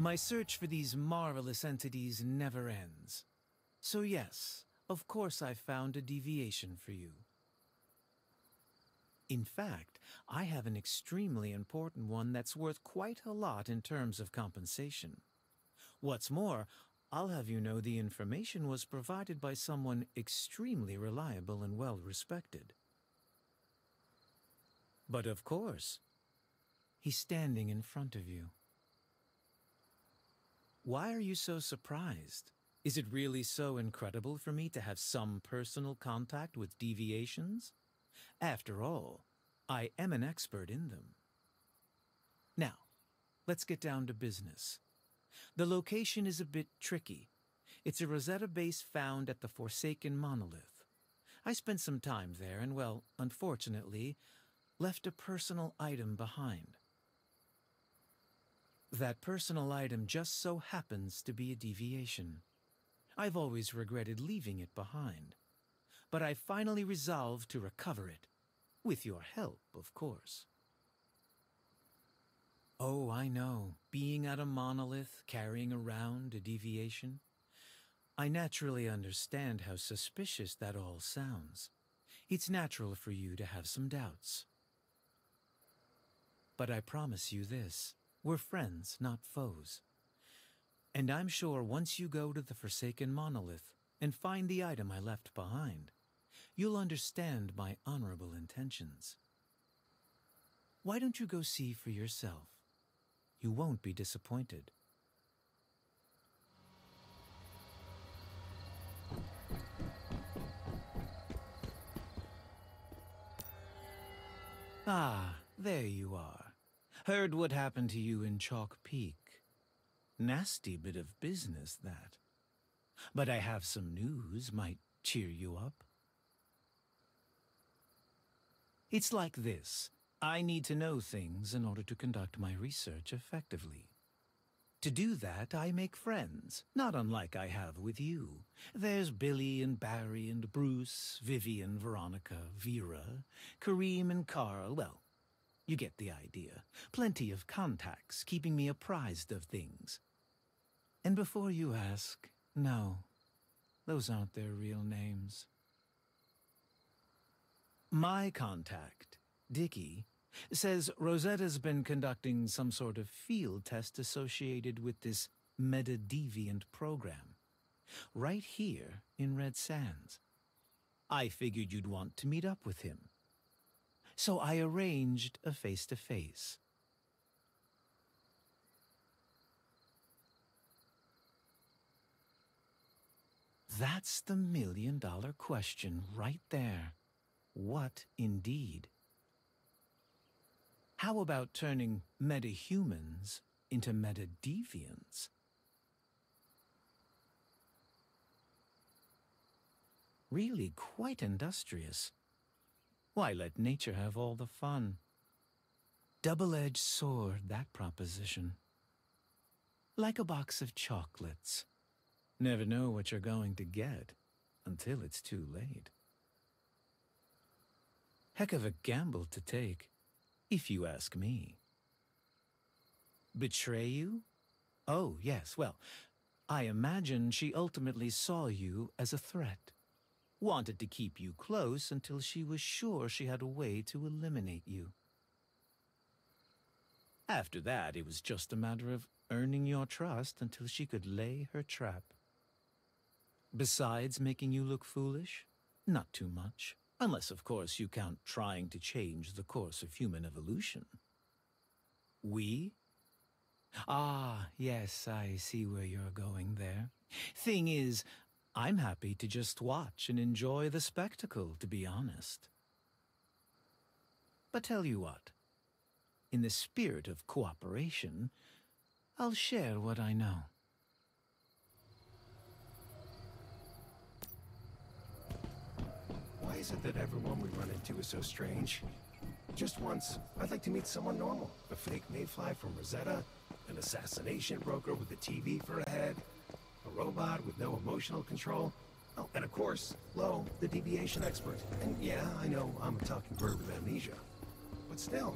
My search for these marvelous entities never ends. So yes, of course I found a deviation for you. In fact, I have an extremely important one that's worth quite a lot in terms of compensation. What's more, I'll have you know the information was provided by someone extremely reliable and well-respected. But of course, he's standing in front of you. Why are you so surprised? Is it really so incredible for me to have some personal contact with deviations? After all, I am an expert in them. Now, let's get down to business. The location is a bit tricky. It's a Rosetta base found at the Forsaken Monolith. I spent some time there and, well, unfortunately, left a personal item behind. That personal item just so happens to be a deviation. I've always regretted leaving it behind, but I finally resolved to recover it, with your help, of course. Oh, I know, being at a monolith, carrying around a deviation. I naturally understand how suspicious that all sounds. It's natural for you to have some doubts. But I promise you this, we're friends, not foes. And I'm sure once you go to the Forsaken Monolith and find the item I left behind, you'll understand my honorable intentions. Why don't you go see for yourself? You won't be disappointed. Ah, there you are. Heard what happened to you in Chalk Peak. Nasty bit of business, that. But I have some news might cheer you up. It's like this. I need to know things in order to conduct my research effectively. To do that, I make friends, not unlike I have with you. There's Billy and Barry and Bruce, Vivian, Veronica, Vera, Kareem and Carl. Well, you get the idea. Plenty of contacts, keeping me apprised of things. And before you ask, no, those aren't their real names. My contact, Dickie, says Rosetta's been conducting some sort of field test associated with this meta-deviant program, right here in Red Sands. I figured you'd want to meet up with him. So I arranged a face-to-face. That's the million-dollar question right there. What indeed? How about turning meta-humans into meta-deviants? Really quite industrious. Why let nature have all the fun? Double-edged sword, that proposition. Like a box of chocolates. Never know what you're going to get until it's too late. Heck of a gamble to take, if you ask me. Betray you? Oh, yes, well, I imagine she ultimately saw you as a threat. Wanted to keep you close until she was sure she had a way to eliminate you. After that, it was just a matter of earning your trust until she could lay her trap. Besides making you look foolish, not too much. Unless, of course, you count trying to change the course of human evolution. We? Ah, yes, I see where you're going there. Thing is, I'm happy to just watch and enjoy the spectacle, to be honest. But tell you what, in the spirit of cooperation, I'll share what I know. Why is it that everyone we run into is so strange? Just once, I'd like to meet someone normal. A fake mayfly from Rosetta, an assassination broker with a TV for a head, a robot with no emotional control. Oh, and of course, Lowe, the deviation expert. And yeah, I know I'm a talking bird with amnesia. But still.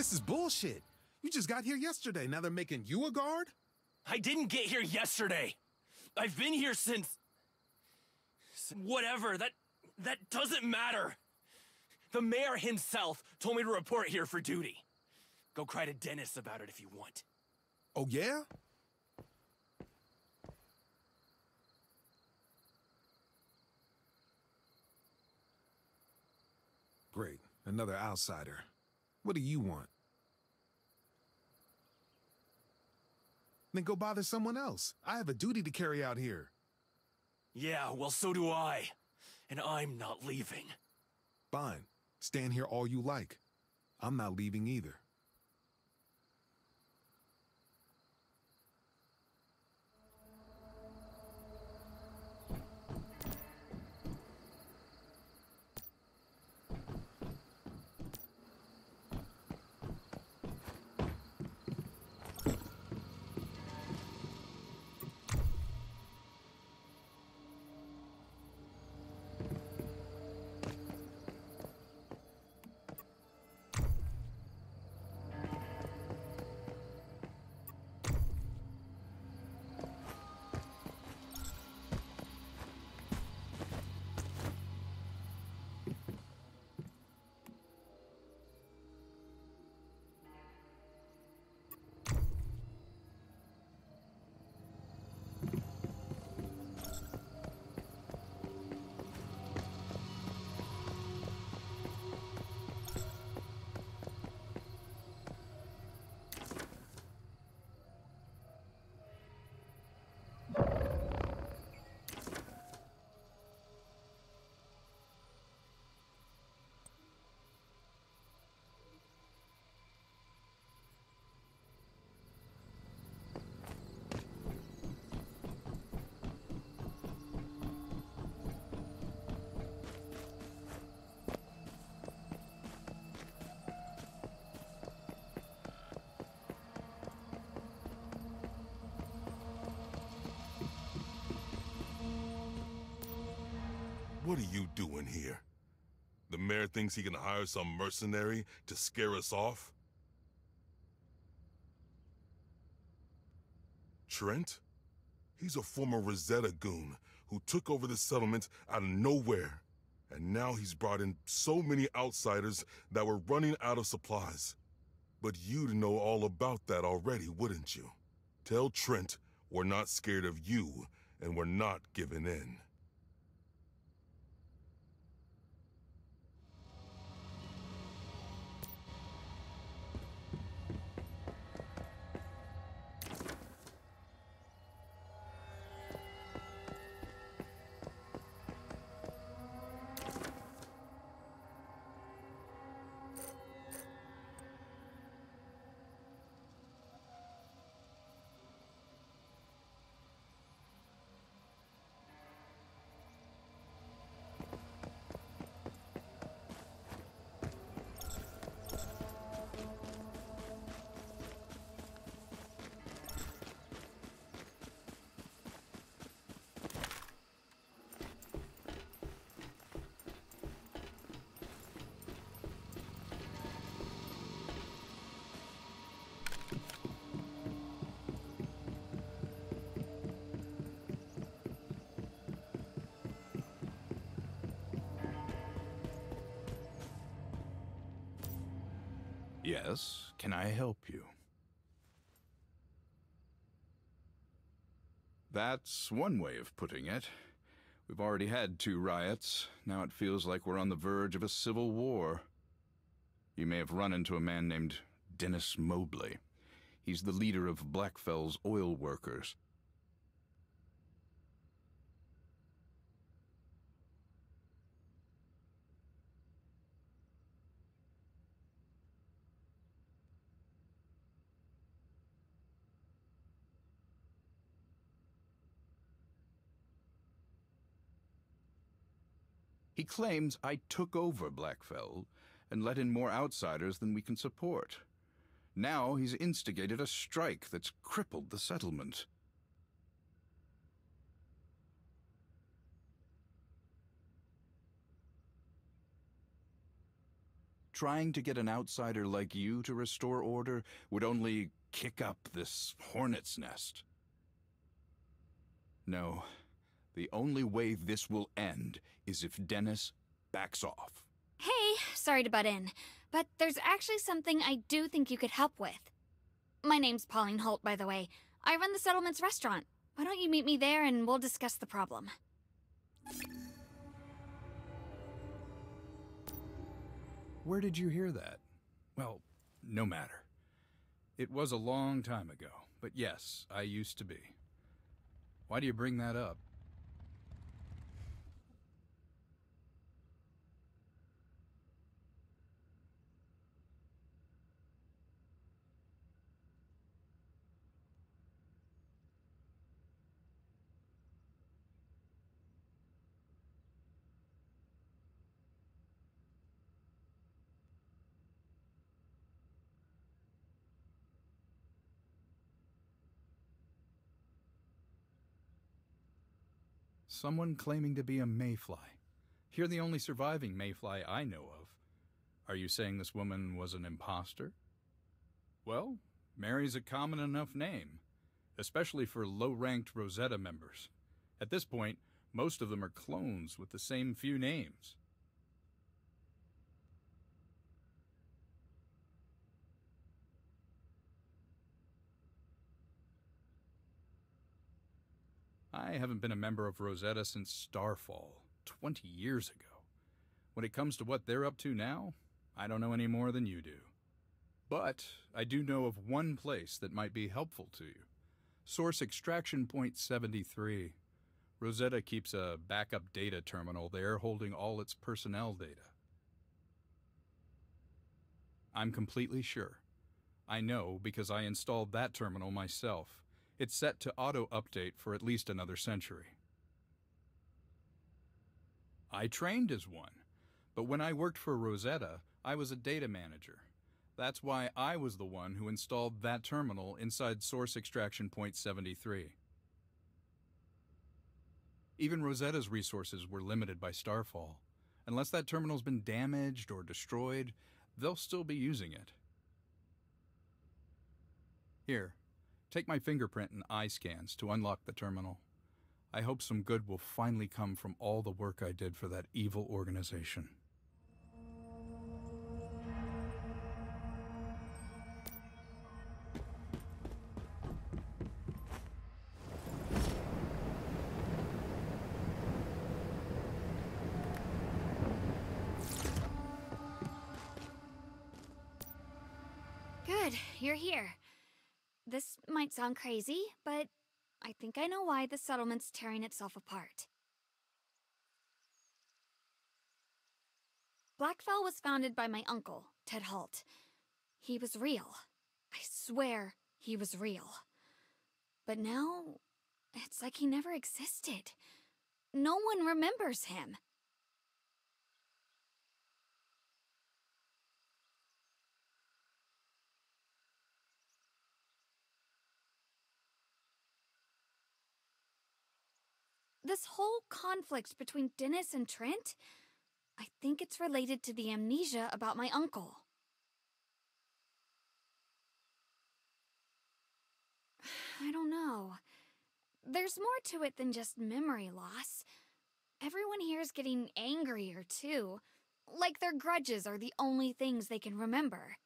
This is bullshit. You just got here yesterday. Now they're making you a guard? I didn't get here yesterday. I've been here since... whatever. That doesn't matter. The mayor himself told me to report here for duty. Go cry to Dennis about it if you want. Oh, yeah? Great. Another outsider. What do you want? Then go bother someone else. I have a duty to carry out here. Yeah, well, so do I. And I'm not leaving. Fine. Stand here all you like. I'm not leaving either. What are you doing here? The mayor thinks he can hire some mercenary to scare us off? Trent? He's a former Rosetta goon who took over the settlement out of nowhere. And now he's brought in so many outsiders that we're running out of supplies. But you'd know all about that already, wouldn't you? Tell Trent we're not scared of you, and we're not giving in. Yes, can I help you? That's one way of putting it. We've already had 2 riots. Now it feels like we're on the verge of a civil war. You may have run into a man named Dennis Mobley. He's the leader of Blackfell's oil workers. He claims I took over Blackfell and let in more outsiders than we can support. Now he's instigated a strike that's crippled the settlement. Trying to get an outsider like you to restore order would only kick up this hornet's nest. No, the only way this will end is if Dennis backs off. Hey, sorry to butt in, but there's actually something I do think you could help with. My name's Pauline Holt, by the way. I run the settlement's restaurant. Why don't you meet me there and we'll discuss the problem? Where did you hear that? Well, no matter. It was a long time ago, but yes, I used to be. Why do you bring that up? Someone claiming to be a mayfly. You're the only surviving mayfly I know of. Are you saying this woman was an imposter? Well, Mary's a common enough name, especially for low-ranked Rosetta members. At this point, most of them are clones with the same few names. I haven't been a member of Rosetta since Starfall, 20 years ago. When it comes to what they're up to now, I don't know any more than you do. But I do know of one place that might be helpful to you. Source Extraction Point 73. Rosetta keeps a backup data terminal there holding all its personnel data. I'm completely sure. I know because I installed that terminal myself. It's set to auto-update for at least another century. I trained as one, but when I worked for Rosetta, I was a data manager. That's why I was the one who installed that terminal inside Source Extraction Point 73. Even Rosetta's resources were limited by Starfall. Unless that terminal's been damaged or destroyed, they'll still be using it. Here. Take my fingerprint and eye scans to unlock the terminal. I hope some good will finally come from all the work I did for that evil organization. Good, you're here. This might sound crazy, but I think I know why the settlement's tearing itself apart. Blackfell was founded by my uncle, Ted Holt. He was real. I swear he was real. But now, it's like he never existed. No one remembers him. This whole conflict between Dennis and Trent, I think it's related to the amnesia about my uncle. I don't know. There's more to it than just memory loss. Everyone here's getting angrier, too. Like their grudges are the only things they can remember.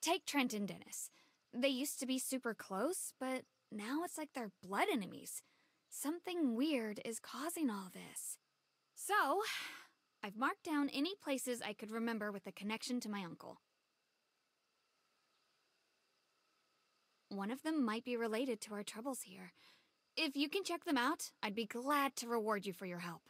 Take Trent and Dennis. They used to be super close, but now it's like they're blood enemies. Something weird is causing all this. So, I've marked down any places I could remember with a connection to my uncle. One of them might be related to our troubles here. If you can check them out, I'd be glad to reward you for your help.